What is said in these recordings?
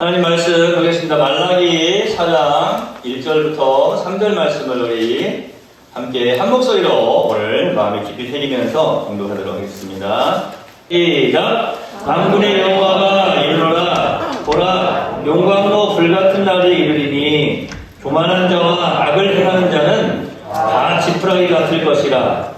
하나님 말씀 보겠습니다. 말라기 4장 1절부터 3절 말씀을 우리 함께 한 목소리로 오늘 마음에 깊이 새기면서 공독하도록 하겠습니다. 시작! 만군의 여호와가 이르노라. 보라, 용광로 불같은 날이 이르리니 교만한 자와 악을 행하는 자는 다 지푸라기 같을 것이라.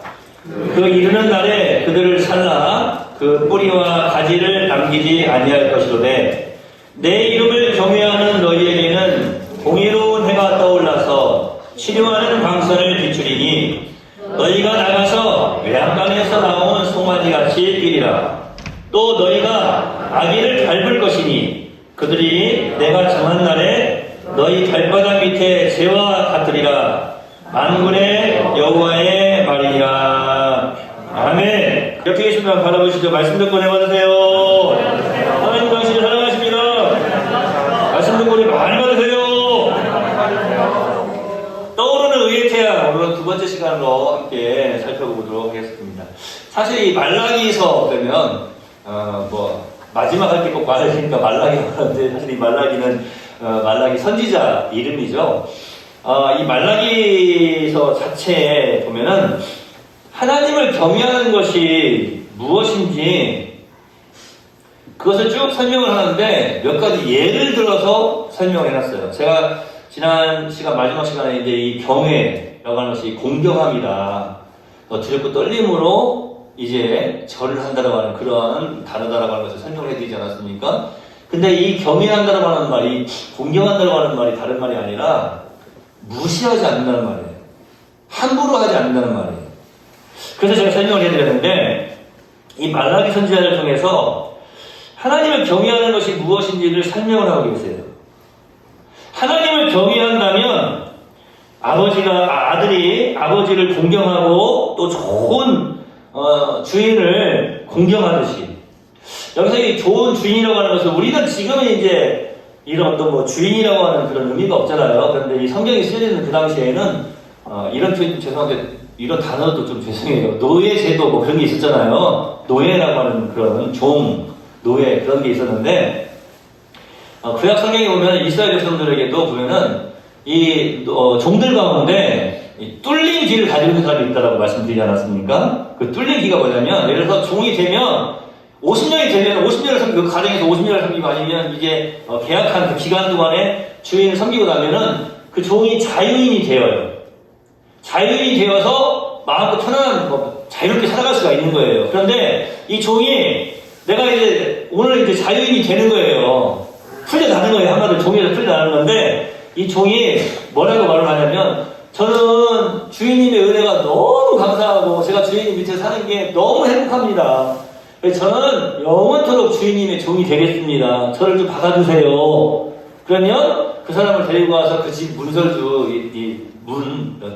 그 이르는 날에 그들을 살라 그 뿌리와 가지를 남기지 아니할 것이로되 내 이름을 경외하는 너희에게는 공의로운 해가 떠올라서 치료하는 광선을 비추리니 너희가 나가서 외양간에서 나온 송아지같이 뛰리라. 또 너희가 아기를 밟을 것이니 그들이 내가 정한 날에 너희 발바닥 밑에 재와 같으리라. 만군의 여호와의 말이니라. 아멘. 옆에 계신 분 바라보시죠. 말씀 듣고 내받으세요. 하나님 당신을 사랑하십니다. 말씀 듣고 우리 많이 받으세요. 떠오르는 의의 태양, 오늘 두 번째 시간으로 함께 살펴보도록 하겠습니다. 사실 이 말라기서 그러면 마지막 할 때 꼭 말라기니까 말라기라고 하는데 사실 이 말라기는 말라기 선지자 이름이죠. 이 말라기서 자체에 보면은 하나님을 경외하는 것이 무엇인지 그것을 쭉 설명을 하는데 몇 가지 예를 들어서 설명을 해놨어요. 제가 지난 시간 마지막 시간에 이제 이 경외라고 하는 것이 공경함이다. 두렵고 떨림으로 이제 절을 한다라고 하는 그런 단어다라고 하는 것을 설명을 해드리지 않았습니까? 근데 이 경외한다라고 하는 말이 공경한다라고 하는 말이 다른 말이 아니라 무시하지 않는다는 말이에요. 함부로 하지 않는다는 말이에요. 그래서 제가 설명을 해드렸는데 이 말라기 선지자를 통해서 하나님을 경외하는 것이 무엇인지를 설명을 하고 계세요. 하나님을 경외한다면 아들이 아버지를 공경하고 또 좋은 주인을 공경하듯이 여기서 이 좋은 주인이라고 하는 것은 우리는 지금은 이제 이런 어떤 주인이라고 하는 그런 의미가 없잖아요. 그런데 이 성경이 쓰여지는 그 당시에는 이런 죄송한데 이런 단어도 좀 죄송해요. 노예제도 그런 게 있었잖아요. 노예라고 하는 그런 노예 그런 게 있었는데 구약 성경에 보면 이스라엘 백성들에게도 보면은 이 종들 가운데 이 뚫린 귀를 가지고 있는 사람이 있다라고 말씀드리지 않았습니까? 그 뚫린 귀가 뭐냐면 예를 들어서 종이 되면 50년이 되면 50년을 섬기고 그 가정에서 50년을 섬기고 아니면 이제 계약한 그 기간 동안에 주인을 섬기고 나면은 그 종이 자유인이 되어요. 자유인이 되어서 마음껏 편안한 자유롭게 살아갈 수가 있는 거예요. 그런데 이 종이 내가 이제 오늘 이제 자유인이 되는 거예요. 풀려나는 거예요. 한마디로 종에서 풀려나는 건데 이 종이 뭐라고 말을 하냐면 저는 주인님의 은혜가 너무 감사하고 제가 주인님 밑에 사는 게 너무 행복합니다. 저는 영원토록 주인님의 종이 되겠습니다. 저를 좀 받아주세요. 그러면 그 사람을 데리고 와서 그 집 문설주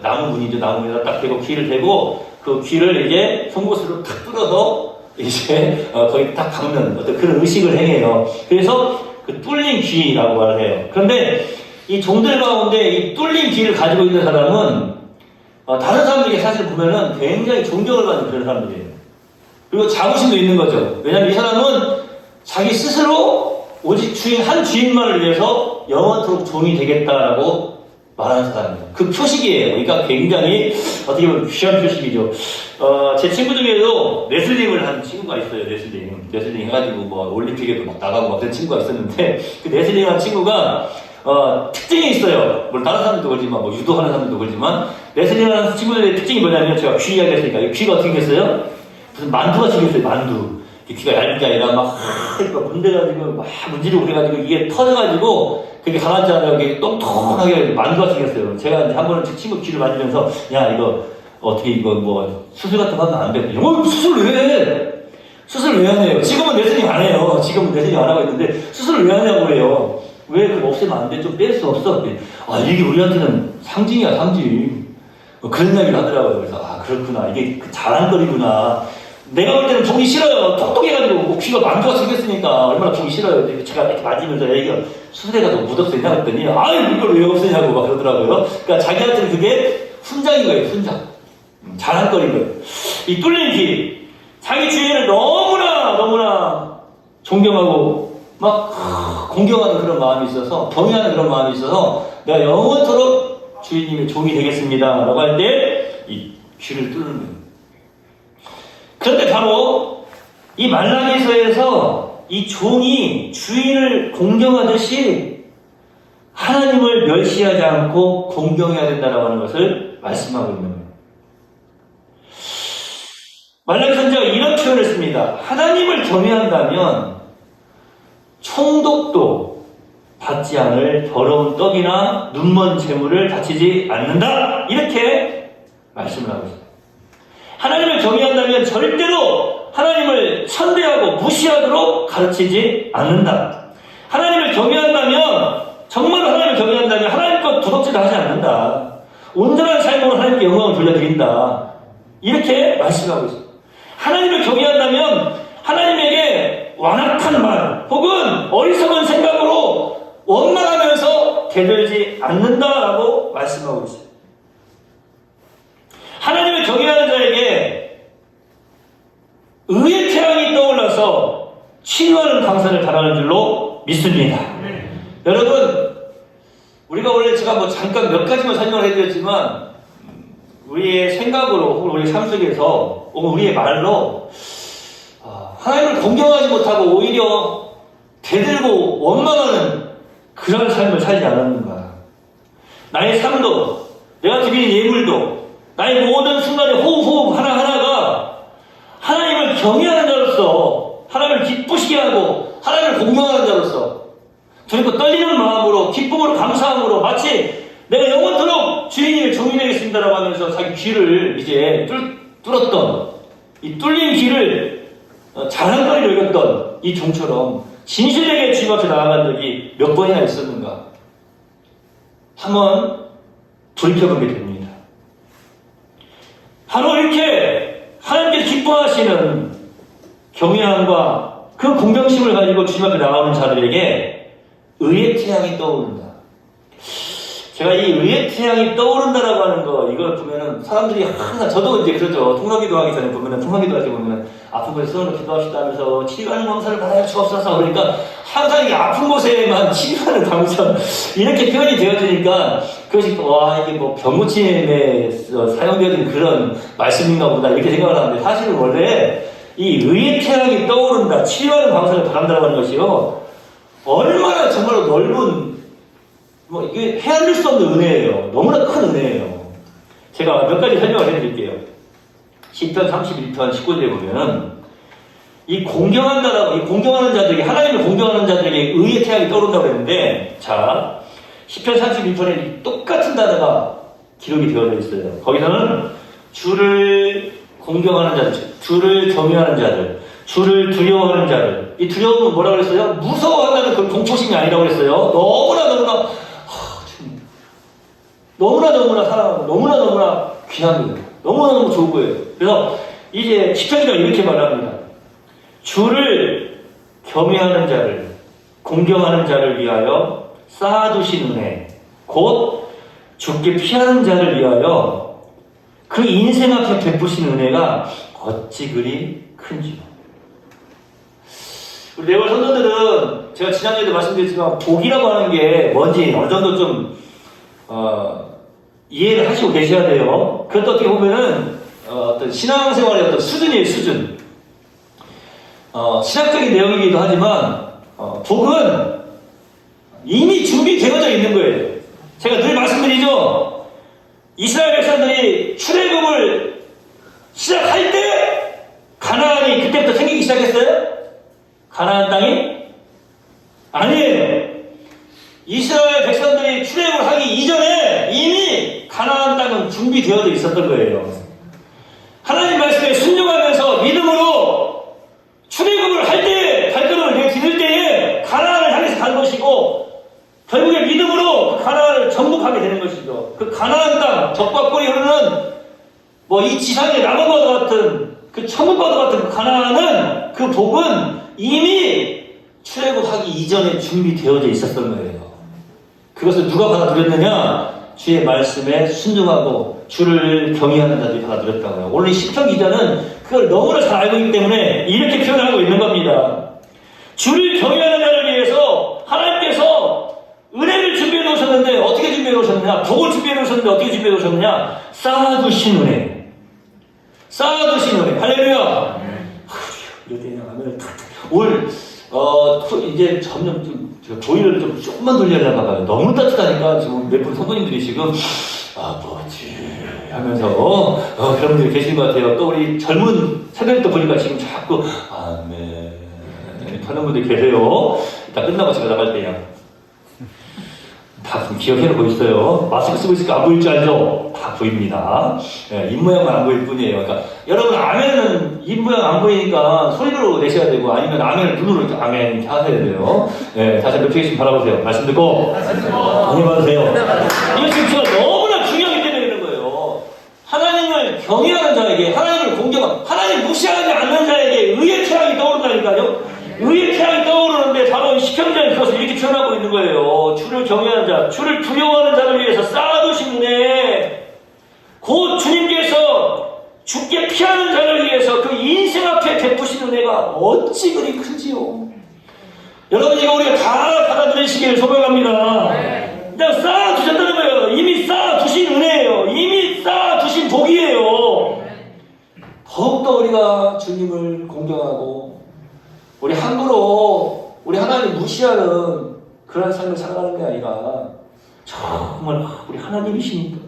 나무 문이죠. 나무 문에다 딱 대고 귀를 대고 그 귀를 이제 송곳으로 탁 뚫어서 이제 거기 딱 박는 어떤 그런 의식을 행해요. 그래서 그 뚫린 귀라고 말을 해요. 그런데 이 종들 가운데 이 뚫린 귀를 가지고 있는 사람은 다른 사람들에게 사실 보면은 굉장히 존경을 받는 그런 사람들이에요. 그리고 자부심도 있는 거죠. 왜냐하면 이 사람은 자기 스스로 오직 한 주인만을 위해서 영원토록 종이 되겠다라고 말하는 사람이에요. 그 표식이에요. 그러니까 굉장히 어떻게 보면 귀한 표식이죠. 제 친구 중에도 레슬링을 한 친구가 있어요. 레슬링 해가지고 올림픽에도 막 나가고 막 그런 친구가 있었는데 그 레슬링 한 친구가 특징이 있어요. 물론 다른 사람들도 그러지만 유도하는 사람들도 그러지만 레슬링 하는 친구들의 특징이 뭐냐면 제가 귀 이야기했으니까 귀가 어떻게 생겼어요? 무슨 만두가 생겼어요. 만두. 귀가 얇은 게 아니라 막 문대가지고 막 문지르고 그래가지고 이게 터져가지고 그게 강아지잖아요. 이게 똥통하게 만두가 생겼어요. 제가 이제 한 번은 친구 귀를 만지면서 야 이거 어떻게 이거 수술 같은 거 하면 안 돼. 수술 왜 해? 수술 왜 하냐고. 지금은 레슬링 안 해요. 지금은 레슬링 안 하고 있는데 수술을 왜 하냐고 해요. 왜 그거 없애면 안 돼? 좀 뺄 수 없어. 이게 우리한테는 상징이야 상징. 그런 이야기를 하더라고요. 그래서 그렇구나. 이게 그 자랑거리구나. 내가 볼 때는 보기 싫어요. 똑똑해가지고 귀가 만두가 생겼으니까 얼마나 보기 싫어요. 제가 이렇게 만지면서 애기가 수술해가지고 묻었으냐 했더니 이걸 왜 없애냐고 막 그러더라고요. 그러니까 자기한테는 그게 훈장인 거예요. 훈장. 자랑거리인 거예요. 이 뚫린 귀 자기 주인을 너무나 존경하고 막 공경하는 그런 마음이 있어서, 경외하는 그런 마음이 있어서 내가 영원토록 주인님의 종이 되겠습니다 라고 할 때 이 귀를 뚫는 거예요. 그런데 바로 이 말라기서에서 이 종이 주인을 공경하듯이 하나님을 멸시하지 않고 공경해야 된다라고 하는 것을 말씀하고 있는 거예요. 말라기 선지자가 이런 표현을 씁니다. 하나님을 경외한다면 총독도 받지 않을 더러운 떡이나 눈먼 재물을 바치지 않는다. 이렇게 말씀을 하고 있습니다. 하나님을 경외한다면 절대로 하나님을 천대하고 무시하도록 가르치지 않는다. 하나님을 경외한다면, 정말로 하나님을 경외한다면 하나님 것 도덕질을 하지 않는다. 온전한 삶으로 하나님께 영광을 돌려드린다. 이렇게 말씀하고 있습니다. 하나님을 경외한다면 하나님에게 완악한 말 혹은 어리석은 생각으로 원망하면서 대들지 않는다라고 말씀하고 있습니다. 하나님을 경외하는 자에게 의의 태양이 떠올라서 치유하는 강산을 달하는 줄로 믿습니다. 여러분, 우리가 원래 제가 뭐 잠깐 몇 가지만 설명을 해드렸지만 우리의 생각으로 혹은 우리 삶 속에서 혹은 우리의 말로 하나님을 공경하지 못하고 오히려 대들고 원망하는 그런 삶을 살지 않았는가. 나의 삶도, 내가 드리는 예물도, 나의 모든 순간의 호흡 하나하나가 하나님을 경외하는 자로서, 하나님을 기쁘시게 하고 하나님을 공경하는 자로서 두렵고 떨리는 마음으로, 기쁨으로, 감사함으로 마치 내가 영원토록 주인님의 종이 되겠습니다라고 하면서 자기 귀를 이제 뚫었던, 이 뚫린 귀를 자랑거리로 여겼던 이 종처럼 진실에게 주님 앞에 나아간 적이 몇 번이나 있었는가. 한번 돌이켜보게 됩니다. 바로 이렇게 하나님께 기뻐하시는 경외함과 그 공경심을 가지고 주님 앞에 나오는 자들에게 의의 태양이 떠오른다. 제가 이 의의 태양이 떠오른다라고 하는 거, 이걸 보면은 사람들이 항상, 저도 이제 그러죠. 통나기도 하기 전에 보면은, 통나기도 하기 보면은 아픈 곳에 서로 기도합시다 하면서 치료하는 광선을 받아야 주옵소서. 그러니까 항상 이 아픈 곳에만 치료하는 광선, 이렇게 표현이 되어지니까 그것이, 와, 이게 뭐 병고침에 사용되는 그런 말씀인가 보다 이렇게 생각을 하는데, 사실은 원래 이 의의 태양이 떠오른다, 치료하는 광선을 바란다라고 하는 것이요, 얼마나 정말로 넓은, 이게 헤아릴 수 없는 은혜예요. 너무나 큰 은혜예요. 제가 몇 가지 설명을 해드릴게요. 시편 31편 19절에 보면은 이 공경한다라고, 이 공경하는 자들에게, 하나님을 공경하는 자들에게 의의 태양이 떠오른다고 했는데, 자, 시편 31편에 똑같은 단어가 기록이 되어져 있어요. 거기서는 주를 공경하는 자들, 주를 경외하는 자들, 주를 두려워하는 자들, 이 두려움은 뭐라고 그랬어요? 무서워한다는 그 공포심이 아니라고 그랬어요. 너무나 사랑하고 너무나 귀한 거예요. 너무나 좋은 거예요. 그래서 이제 시편이가 이렇게 말합니다. 주를 경외하는 자를, 공경하는 자를 위하여 쌓아두신 은혜, 곧 죽게 피하는 자를 위하여 그 인생 앞에 베푸신 은혜가 어찌 그리 큰지요. 우리 네월 성도들은 제가 지난주에도 말씀드렸지만 복이라고 하는 게 뭔지 어느 정도 좀 이해를 하시고 계셔야 돼요. 그것도 어떻게 보면은 어떤 신앙생활의 어떤 수준이에요, 수준. 신학적인 내용이기도 하지만 복은 이미 준비되어져 있는 거예요. 제가 늘 말씀드리죠. 이스라엘 백성들이 출애굽을 시작할 때 가나안이 그때부터 생기기 시작했어요? 가나안 땅이? 아니에요. 이스라엘 백성들이 출애굽을 하기 이전에 이미 가나안 땅은 준비되어져 있었던 거예요. 하나님 말씀에 순종하면서 믿음으로 출애굽을 할 때, 발걸음을 내딛을 때에 가나안을 향해서 간 것이고, 결국에 믿음으로 그 가나안을 정복하게 되는 것이죠. 그 가나안 땅, 적과 꿀이 흐르는 이 지상의 나무과도 같은, 그 천국과도 같은 그 가나안은, 그 복은 이미 출애굽하기 이전에 준비되어져 있었던 거예요. 그것을 누가 받아들였느냐? 주의 말씀에 순종하고 주를 경외하는 자들이 받아들였다고요. 오늘 이 시편 기자는 그걸 너무나 잘 알고 있기 때문에 이렇게 표현하고 있는 겁니다. 주를 경외하는 자를 놓으셨느냐? 복을 준비해 놓으셨는데 어떻게 준비해 놓으셨느냐? 쌓아두신 은혜. 쌓아두신 은혜. 할렐루야. 이럴 때는 아멘. 오늘 이제 점점 좀 조이를 좀 조금만 돌려야 봐요. 너무 따뜻하니까 지금 몇 분 성도님들이 지금 아버지 하면서 그런 분들이 계신 것 같아요. 또 우리 젊은 세대도 보니까 지금 자꾸 아멘 하는 분들이 계세요. 이따 끝나고 제가 나갈 때요. 다 기억해놓고 있어요. 마스크 쓰고 있으니까 안 보일 줄 알죠? 다 보입니다. 예, 입모양만 안 보일 뿐이에요. 그러니까 여러분 아멘은 입모양 안 보이니까 소리로 내셔야 되고 아니면 아멘을 눈으로 이렇게 아멘 이렇게 하셔야 돼요. 예, 다시 한번 뵙겠습니다. 바라보세요. 말씀 듣고 안녕히 받으세요. 이거 지금 제가 너무나 중요하기 때문에 그런 거예요. 하나님을 경외하는 자에게 하나님을 공경하는 하나님 무시하지 않는 자에게 의의 태양이 떠오른다니까요. 의의 태양이 떠오르는데 바로 시편자는 그것을 이렇게 표현하고 있는 거예요. 주를 경외하는 자, 주를 두려워하는 자를 위해서 쌓아두신 은혜, 곧 주님께서 죽게 피하는 자를 위해서 그 인생 앞에 베푸신 은혜가 어찌 그리 큰지요. 여러분 이거 우리가 다 받아들이시기를 소망합니다. 그냥 쌓아두셨다는 거예요. 이미 쌓아두신 은혜예요. 이미 쌓아두신 복이에요. 더욱더 우리가 주님을 공경하고 우리 함부로 우리 하나님 무시하는 그런 삶을 살아가는 게 아니라 정말 우리 하나님이시니까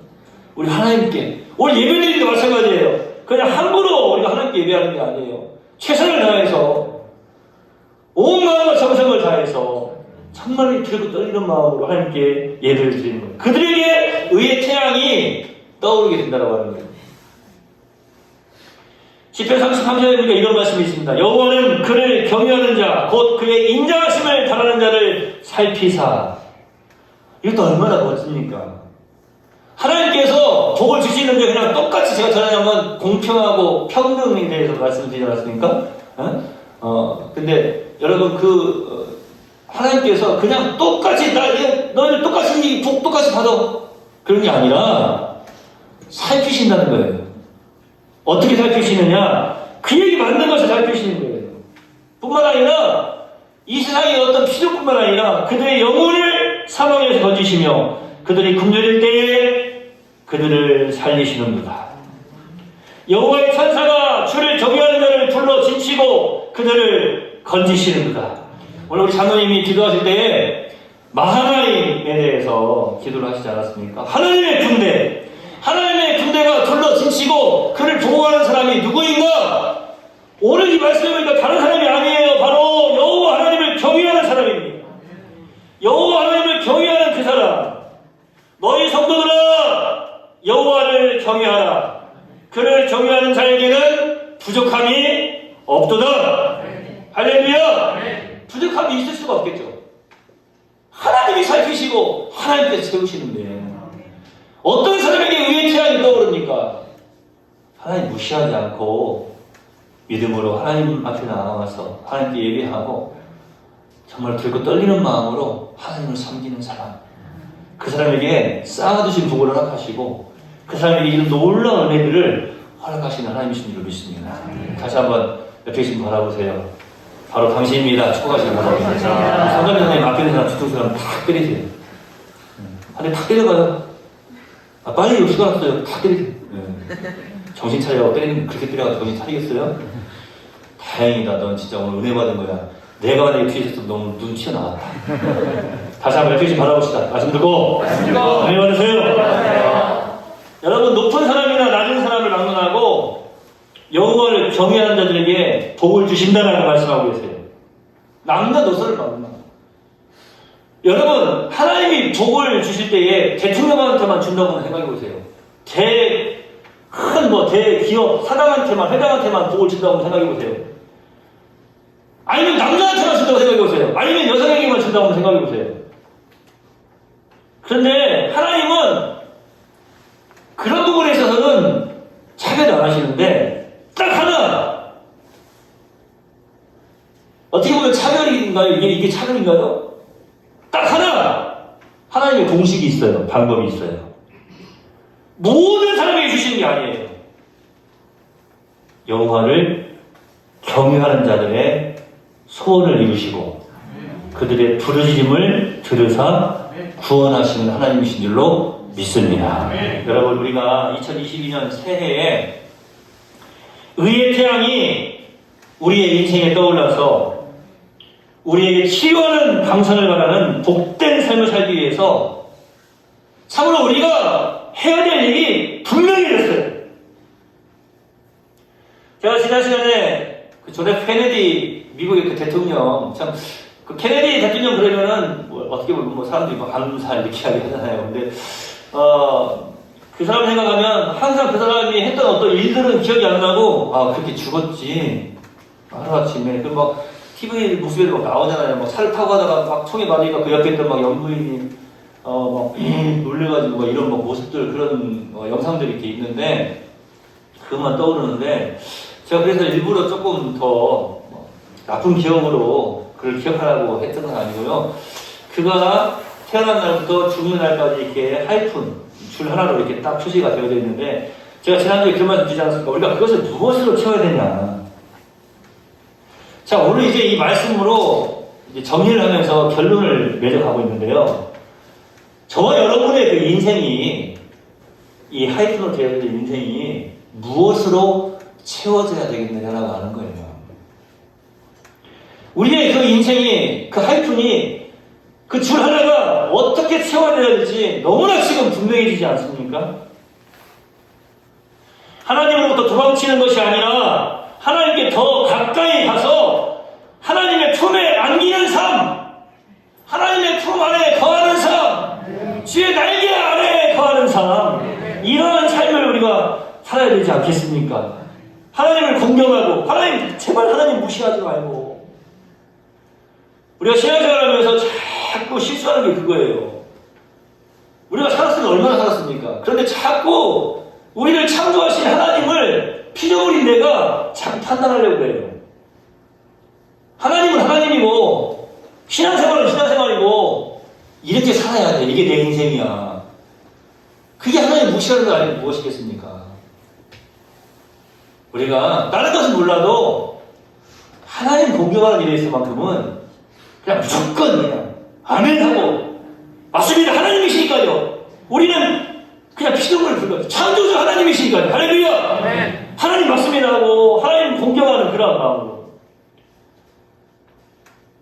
우리 하나님께 오늘 예배드리기도 마찬가지예요. 그냥 함부로 우리가 하나님께 예배하는 게 아니에요. 최선을 다해서 온 마음과 정성을 다해서 정말 들고 떨리는 마음으로 하나님께 예배를 드리는 거예요. 그들에게 의의 태양이 떠오르게 된다고 하는 거예요. 시편 33절에 보니까 이런 말씀이 있습니다. 여호와는 그를 경외하는 자, 곧 그의 인자하심을 바라는 자를 살피사. 이것도 얼마나 멋집니까? 하나님께서 복을 주시는데 그냥 똑같이 제가 전하자면 공평하고 평등에 대해서 말씀드리지 않았습니까? 근데 여러분 하나님께서 그냥 똑같이 너희들 똑같이 복 똑같이 받아 그런 게 아니라 살피신다는 거예요. 어떻게 살피시느냐? 그에게 맞는 것을 살피시는 거예요. 뿐만 아니라 이 세상의 어떤 필요뿐만 아니라 그들의 영혼을 사망에서 건지시며 그들이 굶주릴 때에 그들을 살리시는도다. 여호와의 천사가 주를 경외하는 자를 불러 진치고 그들을 건지시는도다. 오늘 우리 장로님이 기도하실 때에 마하나임에 대해서 기도를 하시지 않았습니까? 하나님의 군대가 둘러 진치고 그를 보호하는 사람이 누구인가? 오늘 이 말씀을 보니까 다른 사람이 아니에요. 바로 여호와 하나님을 경외하는 사람입니다. 여호와 하나님을 경외하는 그 사람. 너희 성도들아 여호와를 경외하라. 그를 경외하는 자에게는 부족함이 없도다. 할렐루야. 부족함이 있을 수가 없겠죠. 하나님이 살피시고 하나님께서 세우시는데 어떤 사람에게 의의 태양이 떠오릅니까? 하나님 무시하지 않고 믿음으로 하나님 앞에 나와서 하나님께 예배하고 정말 들고 떨리는 마음으로 하나님을 섬기는 사람. 그 사람에게 쌓아두신 복을 허락하시고 그 사람에게 이런 놀라운 은혜들을 허락하시는 하나님이신 줄 믿습니다. 다시 한번 옆에 계신 분 바라보세요. 바로 당신입니다. 축복하시는 바랍니다. 성도님 선생님 앞에 있는 사람 뒤쪽 사람 탁 때리세요. 한 대 탁 때려가요. 빨리 욕수가 났어요. 탁 때리세요. 정신 차려. 때리는 그렇게 때려가지고 정신 차리겠어요? 다행이다. 넌 진짜 오늘 은혜 받은 거야. 내가 만약에 뒤에 있었으면 너무 눈 튀어나왔다. 다시 한번 옆에 바라봅시다. 말씀 듣고 은혜 받으세요. 여러분 높은 사람이나 낮은 사람을 막론하고 여호와를 경외하는 자들에게 복을 주신다라고 말씀하고 계세요. 남녀노소를 막론하고. 여러분 하나님이 복을 주실 때에 대통령한테만 준다고 생각해 보세요. 대기업 사장한테만 회장한테만 복을 준다고 생각해 보세요. 아니면 남자한테만 준다고 생각해 보세요. 아니면 여성에게만 준다고 생각해 보세요. 그런데 하나님은 그런 부분에 있어서는 차별을 안 하시는데 딱 하나 어떻게 보면 차별인가요? 이게 차별인가요? 딱 하나님의 공식이 있어요. 방법이 있어요. 모든 사람에게 주시는 게 아니에요. 여호와를 경외하는 자들의 소원을 이루시고 그들의 부르짖음을 들으사 구원하시는 하나님이신 줄로 믿습니다. 여러분, 우리가 2022년 새해에 의의 태양이 우리의 인생에 떠올라서 우리에게 치유하는 방선을 바라는 복된 삶을 살기 위해서 참으로 우리가 해야 될 일이 분명해졌어요. 제가 지난 시간에 그 존 F 케네디 미국의 그 대통령, 참 그 케네디 대통령 그러면은 뭐 어떻게 보면 뭐 사람들이 뭐 암사 이렇게 하잖아요. 근데 그 사람 생각하면 항상 그 사람이 했던 어떤 일들은 기억이 안 나고, 그렇게 죽었지 하루아침에 그 막 TV 모습에도 막 나오잖아요. 막 차를 타고 가다가 막 총에 맞으니까 그 옆에 있던 막 영부인이 막 놀래가지고 막 이런 막 모습들, 그런 영상들이 이렇게 있는데 그것만 떠오르는데, 제가 그래서 일부러 조금 더 나쁜 기억으로 그걸 기억하라고 했던 건 아니고요. 그가 태어난 날부터 죽는 날까지 이렇게 하이픈 줄 하나로 이렇게 딱 표시가 되어져 있는데, 제가 지난주에 그런 말씀 드리지 않았습니까? 우리가 그것을 무엇으로 채워야 되냐. 자, 오늘 이제 이 말씀으로 이제 정리를 하면서 결론을 맺어가고 있는데요. 저와 여러분의 그 인생이, 이 하이픈으로 되어진 인생이 무엇으로 채워져야 되겠느냐라고 하는 거예요. 우리의 그 인생이, 그 하이픈이, 그 줄 하나가 어떻게 채워져야 될지 너무나 지금 분명해지지 않습니까? 하나님으로부터 도망치는 것이 아니라 하나님께 더 가까이 가서 하나님의 품에 안기는 삶, 하나님의 품 안에 거하는 삶, 주의 날개 아래 거하는 삶, 이러한 삶을 우리가 살아야 되지 않겠습니까? 하나님을 공경하고, 하나님, 제발 하나님 무시하지 말고. 우리가 신앙생활하면서 자꾸 실수하는 게 그거예요. 우리가 살았으면 얼마나 살았습니까? 그런데 자꾸 우리를 창조하신 하나님을 피조물인 내가 자꾸 판단하려고 해요. 하나님은 하나님이고 신앙생활은 신앙생활이고 이렇게 살아야 돼. 이게 내 인생이야. 그게 하나님 무시하는 거 아니면 무엇이겠습니까? 우리가 다른 것은 몰라도 하나님 공경하는 일에 있어만큼은 그냥 무조건 그냥 아멘 하고, 맞습니다, 하나님이시니까요. 우리는 그냥 피조물을 불러요. 창조주 하나님이시니까요. 할렐루야. 네. 하나님 맞습니다 하고 하나님 공경하는 그런 마음으로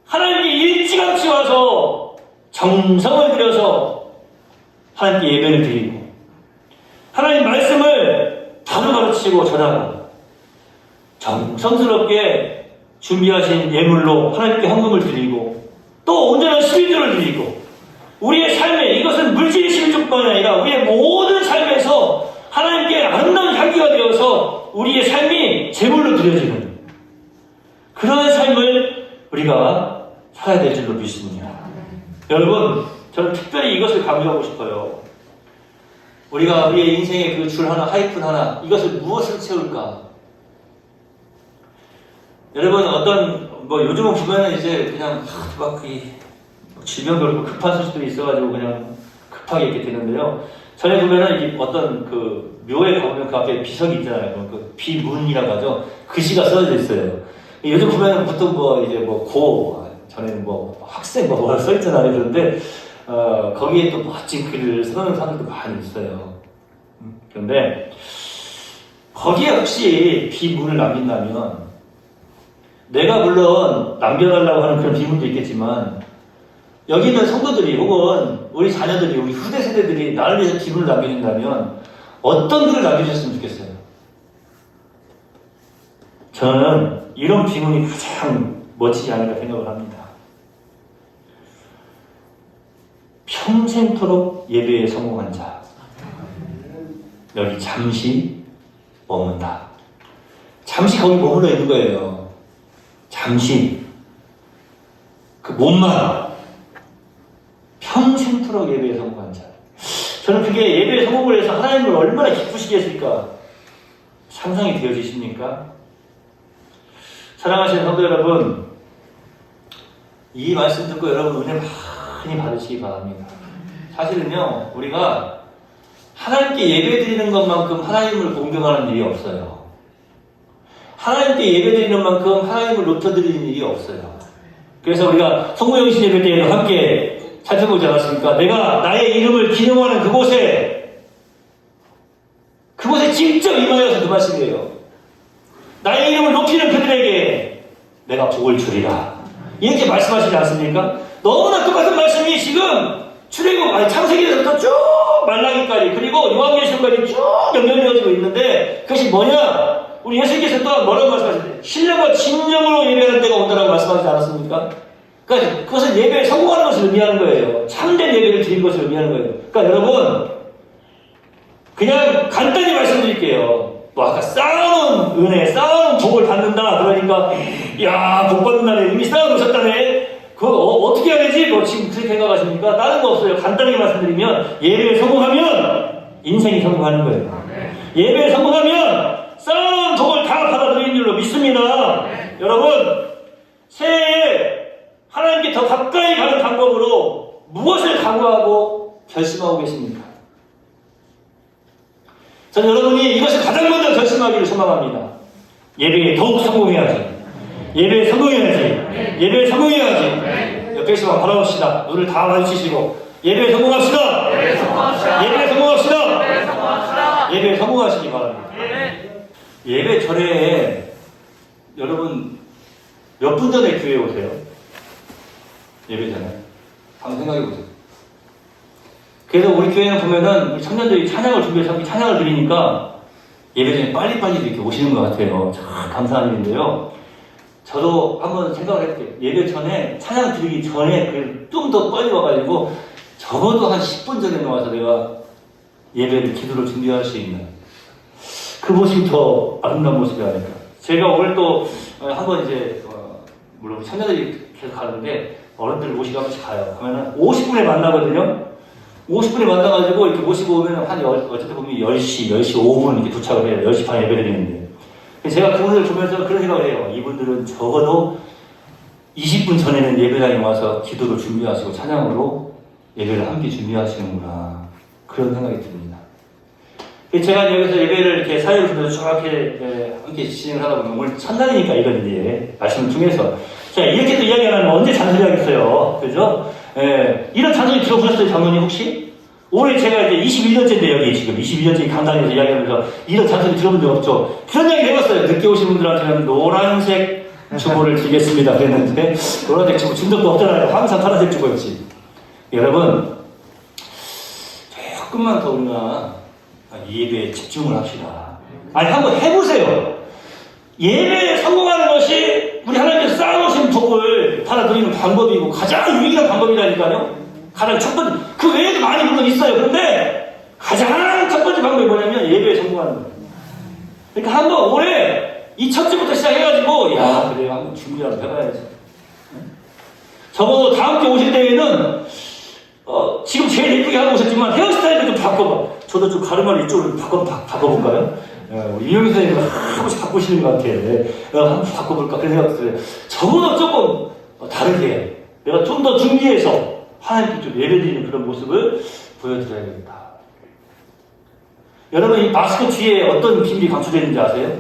하나님께 일찌감치 와서 정성을 들여서 하나님께 예배를 드리고, 하나님 말씀을 바로 가르치고 전하고, 정성스럽게 준비하신 예물로 하나님께 헌금을 드리고, 또 온전한 11조를 드리고, 우리의 삶에, 이것은 물질의 11조뿐만 아니라 우리의 모든 삶에서 하나님께 아름다운 향기가 되어서 우리의 삶이 제물로 드려지는 그러한 삶을 우리가 살아야 될 줄로 믿습니다. 여러분, 저는 특별히 이것을 강조하고 싶어요. 우리가 우리의 인생의 그 줄 하나, 하이픈 하나, 이것을 무엇으로 채울까? 여러분, 요즘은 보면은 이제 그냥 질병 걸고 급한 소식들이 있어가지고 그냥 급하게 이렇게 되는데요. 전에 보면은 이게 어떤 그 묘에 가보면 그 앞에 비석이 있잖아요. 그 비문이라고 하죠. 글씨가 써져 있어요. 요즘 보면은 보통 전에는 학생 뭐가 써 있잖아요. 그런데 거기에 또 멋진 글을 써놓은 사람들도 많이 있어요. 그런데 거기에 혹시 비문을 남긴다면, 내가 물론 남겨달라고 하는 그런 비문도 있겠지만, 여기 있는 성도들이 혹은 우리 자녀들이, 우리 후대 세대들이 나를 위해서 비문을 남겨준다면 어떤 글을 남겨주셨으면 좋겠어요? 저는 이런 비문이 가장 멋지지 않을까 생각을 합니다. 평생토록 예배에 성공한 자, 여기 잠시 머문다. 잠시 거기 머물러 있는 거예요. 잠시 그 몸만 평생토록 예배에 성공한 자. 저는 그게 예배에 성공을 해서 하나님을 얼마나 기쁘시게 했을까 상상이 되어지십니까? 사랑하시는 성도 여러분, 이 말씀 듣고 여러분 은혜 많이 받으시기 바랍니다. 사실은요, 우리가 하나님께 예배드리는 것만큼 하나님을 공경하는 일이 없어요. 하나님께 예배드리는 만큼 하나님을 높여드리는 일이 없어요. 그래서 우리가 성모영신 예배 때에도 함께 살펴보지 않았습니까? 내가 나의 이름을 기념하는 그곳에 직접 임하여서 그 말씀이에요. 나의 이름을 높이는 그들에게 내가 복을 주리라. 이렇게 말씀하시지 않습니까? 너무나 똑같은 말씀이 지금 출애굽, 창세기에서부터 쭉 말라기까지 그리고 요한계시록까지 쭉 연결되어지고 있는데 그것이 뭐냐? 우리 예수님께서 또한 뭐라고 말씀하셨어요? 신령과 진정으로 예배하는 때가 온다라고 말씀하시지 않았습니까? 그러니까 그것은 예배에 성공하는 것을 의미하는 거예요. 참된 예배를 드리는 것을 의미하는 거예요. 그러니까 여러분 그냥 간단히 말씀드릴게요. 뭐 아까 쌓아놓은 은혜, 쌓아놓은 복을 받는다. 그러니까 야, 복 받는 날에 이미 쌓아놓으셨다네. 그거 어떻게 해야 되지? 뭐 지금 그렇게 생각하십니까? 다른 거 없어요. 간단히 말씀드리면 예배에 성공하면 인생이 성공하는 거예요. 예배에 성공하면 쌓아놓은 복을 다 받아들이는 줄로 믿습니다. 여러분 새해에 하나님께 더 가까이 가는 방법으로 무엇을 각오하고 결심하고 계십니까? 저는 여러분이 이것을 가장 먼저 결심하기를 소망합니다. 예배에 더욱 성공해야지. 예배에 성공해야지. 예배에 성공해야지. 옆에 있으면 바라봅시다. 눈을 다 마주치시고 예배에 성공합시다. 예배에 성공합시다. 예배에 성공하시기 바랍니다. 예배 전에 여러분 몇 분 전에 교회에 오세요? 예배 전에 한번 생각해 보세요. 그래서 우리 교회는 보면은 우리 청년들이 찬양을 준비해서 찬양을 드리니까 예배 전에 빨리빨리 이렇게 오시는 것 같아요. 참 감사한 일인데요. 저도 한번 생각을 했대요. 예배 전에 찬양 드리기 전에 좀 더 빨리 와가지고 적어도 한 10분 전에 나와서 내가 예배를 기도를 준비할 수 있는 그 모습이 더 아름다운 모습이 아닐까. 제가 오늘 또 한번 이제 물론 청년들이 계속 가는데 어른들 모시고 한 번씩 가요. 그러면은 50분에 만나거든요. 50분에 만나가지고 이렇게 모시고 오면 한 어쨌든 보면 10시 5분 이렇게 도착을 해요. 10시 반에 예배 드리는데. 제가 그분을 보면서 그런 생각을 해요. 이분들은 적어도 20분 전에는 예배당에 와서 기도를 준비하시고 찬양으로 예배를 함께 준비하시는구나. 그런 생각이 듭니다. 제가 여기서 예배를 이렇게 사회를 주면서 쭉 이렇게 함께 진행을 하다 보면 오늘 첫날이니까 이런 이제 말씀을 통해서 자, 이렇게 또 이야기 안 하면 언제 잔소리 하겠어요. 그죠? 예, 이런 잔소리 들어보셨어요, 장로님 혹시? 올해 제가 이제 21년째인데 여기 지금 22년째 강단에서 이야기하면서 이런 잔소리 들어본 적 없죠? 그런 이야기 해봤어요. 늦게 오신 분들한테는 노란색 주보를 드리겠습니다. 그랬는데 노란색 주보 준 적도 없잖아요. 항상 파란색 주보였지. 여러분 조금만 더 우리가 예배에 집중을 합시다. 아니 한번 해보세요. 예배에 성공하는 것이 우리 하나님께서 쌓아놓으신 복을 받아들이는 방법이고 가장 유일한 방법이라니까요. 가장 첫 번째, 그 외에도 많이 물론 있어요. 그런데 가장 첫 번째 방법이 뭐냐면 예배에 성공하는 거예요. 그러니까 한번 올해 이 첫 주부터 시작해가지고 야 그래 한번 준비라도 해봐야지. 적어도 다음 주 오실 때에는 지금 제일 예쁘게 하고 오셨지만 헤어스타일을 좀 바꿔봐. 저도 좀 가르마를 이쪽으로 바꿔볼까요? 우리 이영희 선생님은 한 번씩 바꾸시는 것 같아. 한번 바꿔볼까 그런 생각도 들어요. 적어도 조금 다르게 내가 좀 더 준비해서 하나님께 좀 예배드리는 그런 모습을 보여드려야겠다. 여러분 이 마스크 뒤에 어떤 비밀이 감춰져 있는지 아세요?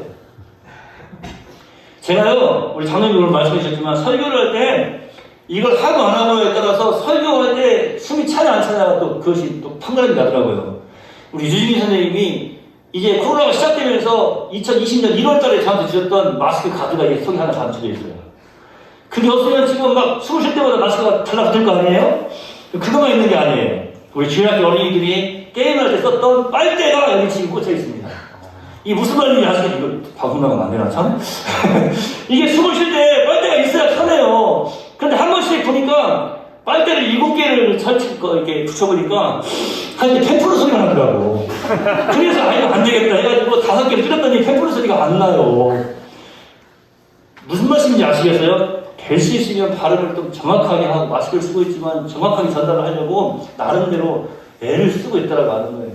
제가요 우리 장로님 오늘 말씀해 주셨지만 설교를 할 때 이걸 하고 안 하고에 따라서 설교할 때 숨이 차냐 안 차냐가 또 그것이 또 판단이 나더라고요. 우리 유진희 선생님이 이제 코로나가 시작되면서 2020년 1월 달에 저한테 주셨던 마스크 가드가 이게 속에 하나 감춰져 있어요. 그게 없으면 지금 막 숨을 쉴 때마다 마스크가 달라붙을 거 아니에요? 그거만 있는 게 아니에요. 우리 주일학교 어린이들이 게임할 때 썼던 빨대가 여기 지금 꽂혀 있습니다. 이게 무슨 말인지 아시죠? 이거 방송나가면 안 되나 참? 이게 숨을 쉴 때 빨대가 있어야 편해요. 근데 한 번씩 보니까 빨대를 7개를 이렇게 붙여보니까 한 펜프로 소리가 나더라고. 그래서 이거 안 되겠다 해가지고 5개를 뜯었더니 펜프로 소리가 안 나요. 무슨 말씀인지 아시겠어요? 될 수 있으면 발음을 좀 정확하게 하고 마스크를 쓰고 있지만 정확하게 전달을 하려고 나름대로 애를 쓰고 있다고 하는 거예요.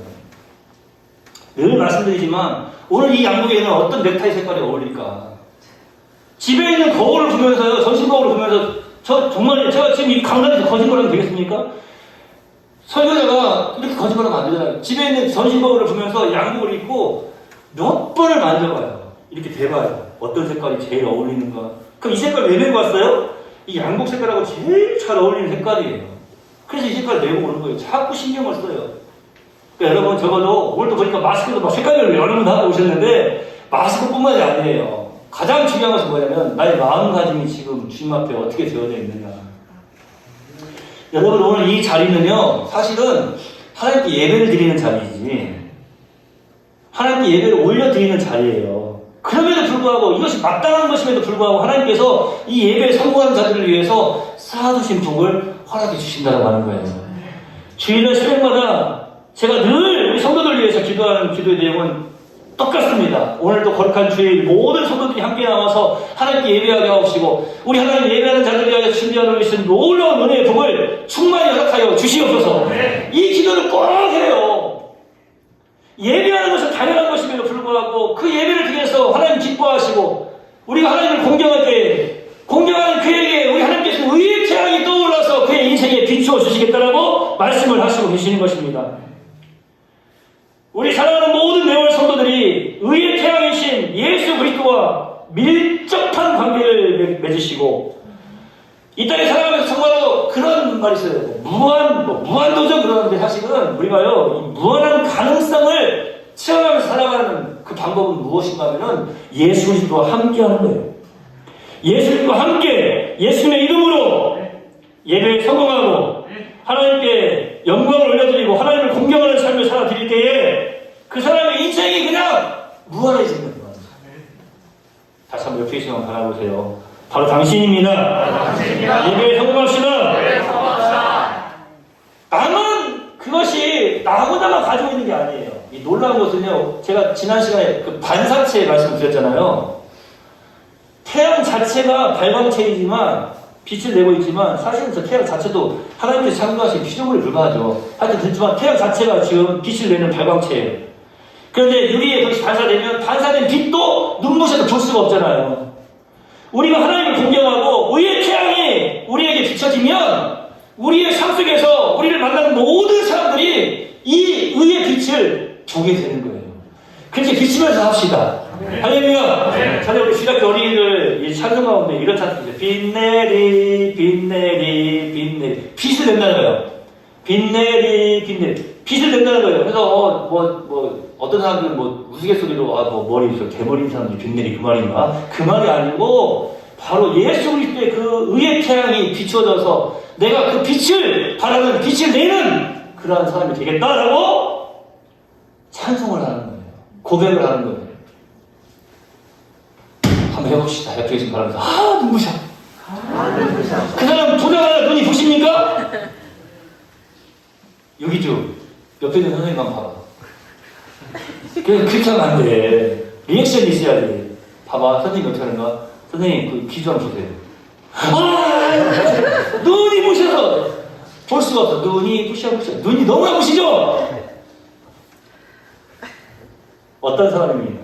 늘 말씀드리지만 오늘 이 양복에는 어떤 넥타이 색깔이 어울릴까? 집에 있는 거울을 보면서요, 전신 거울을 보면서 정말 제가 지금 이 강단에서 거짓말하면 되겠습니까? 설교자가 이렇게 거짓말하면 안 되잖아요. 집에 있는 전신 거울을 보면서 양복을 입고 몇 번을 만져봐요. 이렇게 대봐요. 어떤 색깔이 제일 어울리는가? 그럼 이 색깔 왜 메고 왔어요? 이 양복 색깔하고 제일 잘 어울리는 색깔이에요. 그래서 이제까지 내고 오는 거예요. 자꾸 신경을 써요. 그러니까 여러분 적어도 오늘도 보니까 마스크도 막 색깔별로 여러 분 하고 오셨는데 마스크뿐만이 아니에요. 가장 중요한 것은 뭐냐면 나의 마음가짐이 지금 주님 앞에 어떻게 되어져 있느냐. 여러분 오늘 이 자리는요 사실은 하나님께 예배를 드리는 자리이지 하나님께 예배를 올려드리는 자리예요. 그럼에도 불구하고 이것이 마땅한 것임에도 불구하고 하나님께서 이 예배에 성공하는 자들을 위해서 쌓아두신 복을 허락해 주신다고 하는 거예요. 주일날 새벽마다 제가 늘 우리 성도들 위해서 기도하는 기도의 내용은 똑같습니다. 오늘도 거룩한 주일 모든 성도들이 함께 나와서 하나님께 예배하게 하옵시고 우리 하나님 예배하는 자들을 위하여 준비하고 계신 놀라운 은혜의 복을 충만히 허락하여 주시옵소서. 이 기도를 꼭 해요. 예배하는 것은 당연한 것임에도 불구하고 그 예배를 통해서 하나님 기뻐하시고 우리가 하나님을 공경할 때 공경하는 그에게 우리 하나님께서 의의 태양이 떠올라서 그의 인생에 비추어 주시겠다라고 말씀을 하시고 계시는 것입니다. 우리 사랑하는 모든 매월 성도들이 의의 태양이신 예수 그리스도와 밀접한 관계를 맺으시고 이 땅에 살아가면서 정말로 그런 말이 있어요. 무한도전 그러는데 사실은 우리가요, 이 무한한 가능성을 체험하면서 살아가는 그 방법은 무엇인가 하면은 예수 그리스도와 함께 하는 거예요. 예수 그리스도와 함께 예수님의 이름으로 예배에 성공하고 하나님께 영광을 올려드리고 하나님을 공경하는 삶을 살아드릴 때에 그 사람의 인생이 그냥 무한해지는 거예요. 다시 한번 옆에 계시면 바라보세요. 바로 당신입니다. 예배에 성공합시다. 다만 그것이 나보다만 가지고 있는 게 아니에요. 이 놀라운 것은요, 제가 지난 시간에 그 반사체 말씀드렸잖아요. 태양 자체가 발광체이지만 빛을 내고 있지만 사실은 저 태양 자체도 하나님께서 창조하신 피조물에 불과하죠. 하여튼 그렇지만 태양 자체가 지금 빛을 내는 발광체예요. 그런데 유리에 그것이 반사되면 반사된 빛도 눈부셔서 볼 수가 없잖아요. 우리가 하나님을 공경하고 의의 태양이 우리에게 비춰지면 우리의 삶 속에서 우리를 만나는 모든 사람들이 이 의의 빛을 보게 되는 거예요. 그렇게 비치면서 합시다. 할렐루야. 전에 우리 주일학교 어린이들 이 찬송 가운데 이런 찬송 있어요. 빛내리 빛내리 빛내리 빛을 낸다는 거예요. 빛내리 빛내리 빛을 낸다는 거예요. 그래서 어떤 사람들은 우스갯소리로 머리 개머리인 사람들이 빛내리 그 말인가? 그 말이 아니고 바로 예수 그리스도의 그 의의 태양이 비추어져서 내가 그 빛을 바라는 빛을 내는 그러한 사람이 되겠다라고 찬송을 하는 거예요. 고백을 하는 거예요. 한번 해봅시다. 옆에 계신 바람에서 눈부셔. 그 사람 보자마자 눈이 부십니까? 여기죠. 옆에 있는 선생님 한번 봐봐. 그렇게 하면 안 돼. 리액션이 있어야지. 봐봐. 선생님 어떻게 하는가? 선생님 그 기조 한번 보세요. 눈이 부셔서 볼 수가 없어. 눈이 부셔. 눈이 너무나 부시죠? 어떤 사람입니까?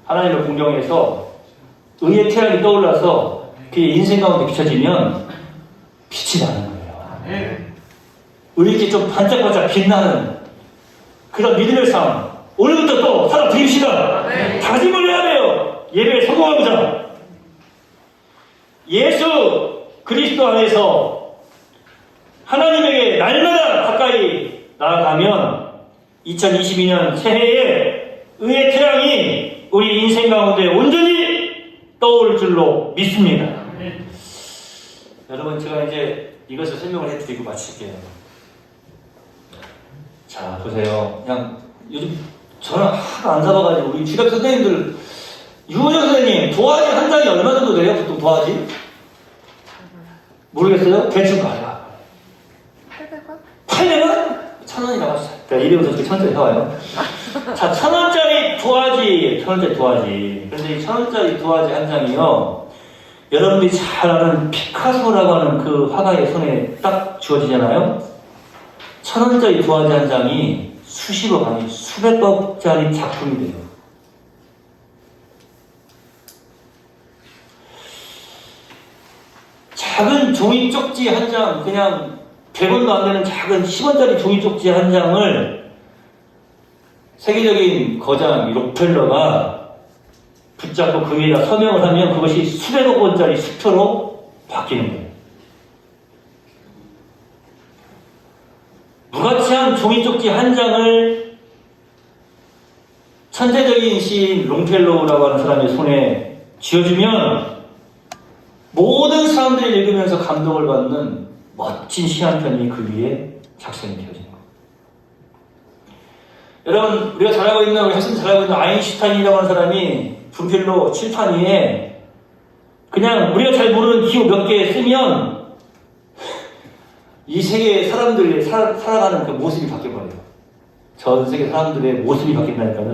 하나님을 공경해서 의의 태양이 떠올라서 그의 인생 가운데 비춰지면 빛이 나는 거예요. 우리 이렇게 좀 반짝반짝 빛나는 그런 믿음의 삶 오늘부터 또 살아드립시다. 다짐을 해야 돼요. 예배에 성공하고자 예수 그리스도 안에서 하나님에게 날마다 가까이 나아가면 2022년 새해에 의의 태양이 우리 인생 가운데 온전히 떠올 줄로 믿습니다. 여러분 제가 이제 이것을 설명을 해드리고 마칠게요. 자 보세요. 그냥 요즘 저는 하도 안 사봐가지고 우리 주력 선생님들 유호정 선생님 도화지 한 장이 얼마 정도 돼요? 보통 도화지? 모르겠어요? 대충 가요. 800원? 800원? 1000원이라고 합시다. 내가 이름부터 그렇게 천천히 사와요. 자, 1000원짜리 도화지, 1000원짜리 도화지. 그런데 이 1000원짜리 도화지 한 장이요. 여러분들이 잘 아는 피카소라고 하는 그 화가의 손에 딱 주어지잖아요. 1000원짜리 도화지 한 장이 수십억 아니 수백억짜리 작품이 돼요. 작은 종이 쪽지 한 장, 그냥 100원도 안 되는 작은 10원짜리 종이 쪽지 한 장을 세계적인 거장 록펠러가 붙잡고 그 위에다 서명을 하면 그것이 수백억 원짜리 수표로 바뀌는 거예요. 종이 쪽지 한 장을 천재적인 시인 롱펠로우라고 하는 사람의 손에 쥐어주면 모든 사람들이 읽으면서 감동을 받는 멋진 시 한 편이 그 위에 작성이 되어진 겁니다. 여러분, 우리가 잘 알고 있는, 우리 학생들 잘 알고 있는 아인슈타인이라고 하는 사람이 분필로 칠판 위에 그냥 우리가 잘 모르는 기호 몇 개 쓰면 이 세계의 사람들이 살아가는 그 모습이 바뀌어버려요. 전 세계 사람들의 모습이 바뀐다니까요.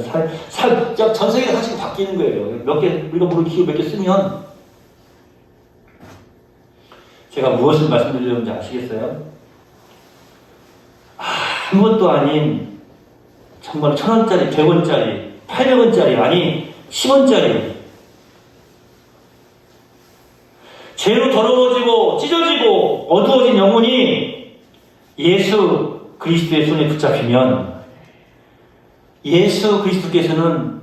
전 세계가 사실 바뀌는 거예요. 몇 개, 우리가 모르는 기호 몇 개 쓰면. 제가 무엇을 말씀드리려는지 아시겠어요? 아무것도 아닌 정말 1,000원짜리, 100원짜리, 800원짜리, 아니 10원짜리 죄로 더러워지고 찢어지고 어두워진 영혼이 예수 그리스도의 손에 붙잡히면 예수 그리스도께서는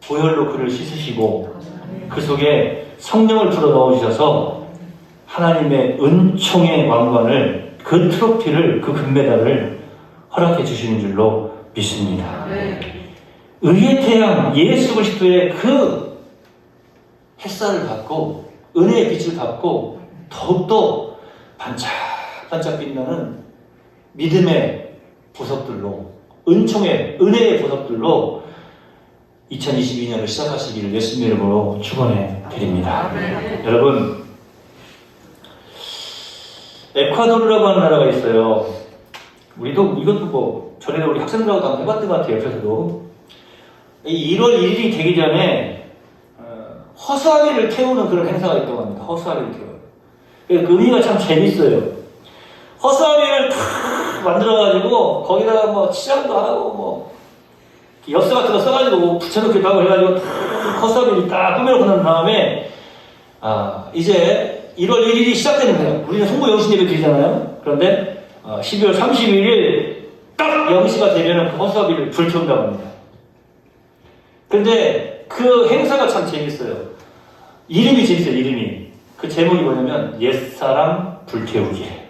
보혈로 그를 씻으시고 그 속에 성령을 불어 넣어주셔서 하나님의 은총의 왕관을, 그 트로피를, 그 금메달을 허락해 주시는 줄로 믿습니다. 의의 태양 예수 그리스도의 그 햇살을 받고 은혜의 빛을 받고 더욱더 반짝반짝 빛나는 믿음의 보석들로, 은총의 은혜의 보석들로 2022년을 시작하시기를 예수님의 이름으로 축원해 드립니다. 여러분, 에콰도르라고 하는 나라가 있어요. 이것도 뭐 전에도 우리 학생들하고도 한번 해봤던 것 같아요. 옆에서도 1월 1일이 되기 전에 허수아비를 태우는 그런 행사가 있다고 합니다. 허수아비를 태워요. 그 의미가 참 재밌어요. 허수아비를 탁 만들어가지고 거기다가 뭐 칠한도 하고 뭐 엽서 같은 거 써가지고 붙여놓기도 하고 해가지고 탁 허수아비를 딱 꾸며놓고 난 다음에 이제 1월 1일이 시작되는 거예요. 우리는 송구 영신 예배 드리잖아요. 그런데 12월 31일 딱 0시가 되면 그 허수아비를 불태운다고 합니다. 근데 그 행사가 참 재밌어요. 이름이 재밌어요. 이름이. 그 제목이 뭐냐면 옛사람 불태우기.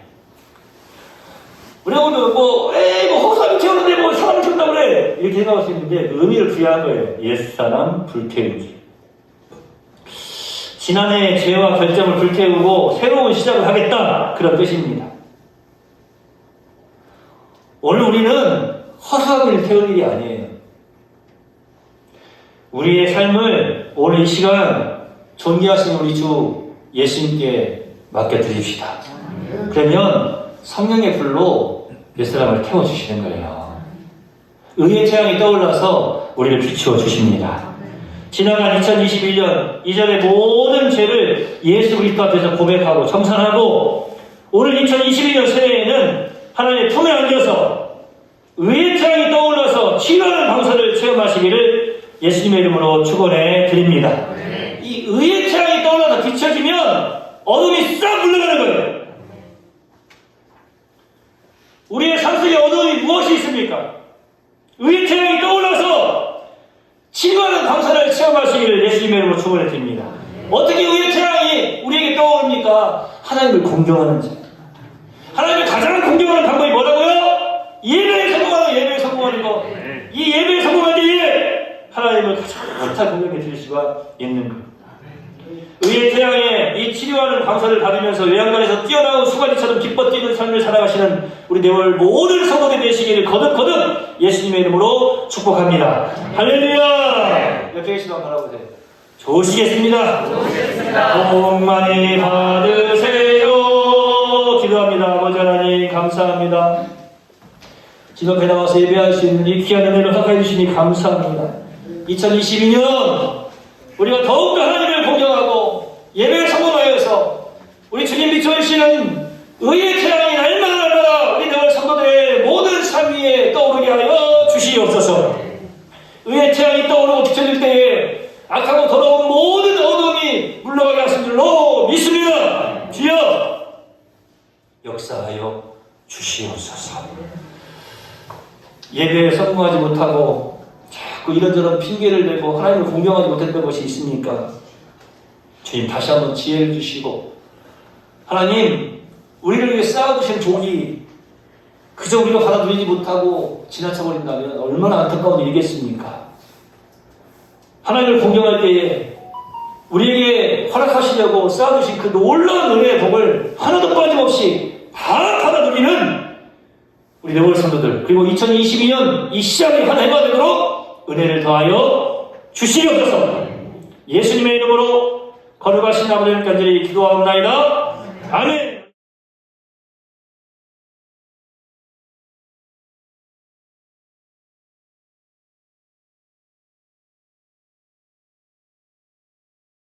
우리가 보면 뭐 허수아비 태우는데 뭐 사람을 태운다고 그래 이렇게 생각할 수 있는데 의미를 부여한 거예요. 옛사람 불태우기. 지난해의 죄와 결점을 불태우고 새로운 시작을 하겠다, 그런 뜻입니다. 오늘 우리는 허수아비를 태울 일이 아니에요. 우리의 삶을 오늘 이 시간 존귀하신 우리 주 예수님께 맡겨드립시다. 그러면 성령의 불로 몇 사람을 태워주시는 거예요. 의의 태양이 떠올라서 우리를 비추어 주십니다. 지나간 2021년 이전의 모든 죄를 예수 그리스도 앞에서 고백하고 청산하고 오늘 2022년 새해에는 하나님의 품에 안겨서 의의 태양이 떠올라서 치유하는 방사를 체험하시기를 예수님의 이름으로 축원해 드립니다. 이 의의 태양이 떠올라서 비춰지면 어둠이 싹 물러가는 거예요. 우리의 삶 속에 어둠이 무엇이 있습니까? 의의 태양이 떠올라서 치유하는 감사를 체험하시기를 예수님의 이름으로 축원해 드립니다. 어떻게 의의 태양이 우리에게 떠오릅니까? 하나님을 공경하는지. 하나님을 가장 공경하는 방법이 뭐라고요? 예배에 성공하는 거. 이 예배에 성공할 때에 하나님을 가장 공경해 드릴 수가 있는 것. 의의 태양에 이 치료하는 감사를 받으면서 외양간에서 뛰어나온 수가지처럼 기뻐 뛰는 삶을 살아가시는 우리 내월 모든 성도들 되시기를 거듭 예수님의 이름으로 축복합니다. 할렐루야! 옆에 계신 분 바라보세요. 좋으시겠습니다. 복 많이 받으세요. 기도합니다. 아버지 하나님 감사합니다. 지금 앞에 나와서 예배할 수 있는 이 귀한 은혜를 허락해 주시니 감사합니다. 2022년 우리가 더욱더 하나님을 공경하고 예배를 성공하여서 우리 주님 비춰주시는 의의 태양이 날마다 우리 내월 성도들의 모든 삶 위에 떠오르게 하여 주시옵소서. 의의 태양이 떠오르고 비춰질 때에 악하고 더러운 모든 어둠이 물러가게 하신 줄로 믿습니다. 주여 역사하여 주시옵소서. 예배에 성공하지 못하고 자꾸 이런저런 핑계를 대고 하나님을 공경하지 못했던 것이 있습니까? 주님 다시 한번 지혜를 주시고 하나님 우리를 위해 쌓아두신 종이 그저 우리가 받아들이지 못하고 지나쳐 버린다면 얼마나 안타까운 일이겠습니까? 하나님을 공경할 때에 우리에게 허락하시려고 쌓아두신 그 놀라운 은혜의 복을 하나도 빠짐없이 다 받아들이는 우리 레월 성도들, 그리고 2022년 이 시작이 한 해가 되도록 은혜를 더하여 주시옵소서. 예수님의 이름으로 거룩하신 아버지 간절히 기도하옵나이다. 아멘.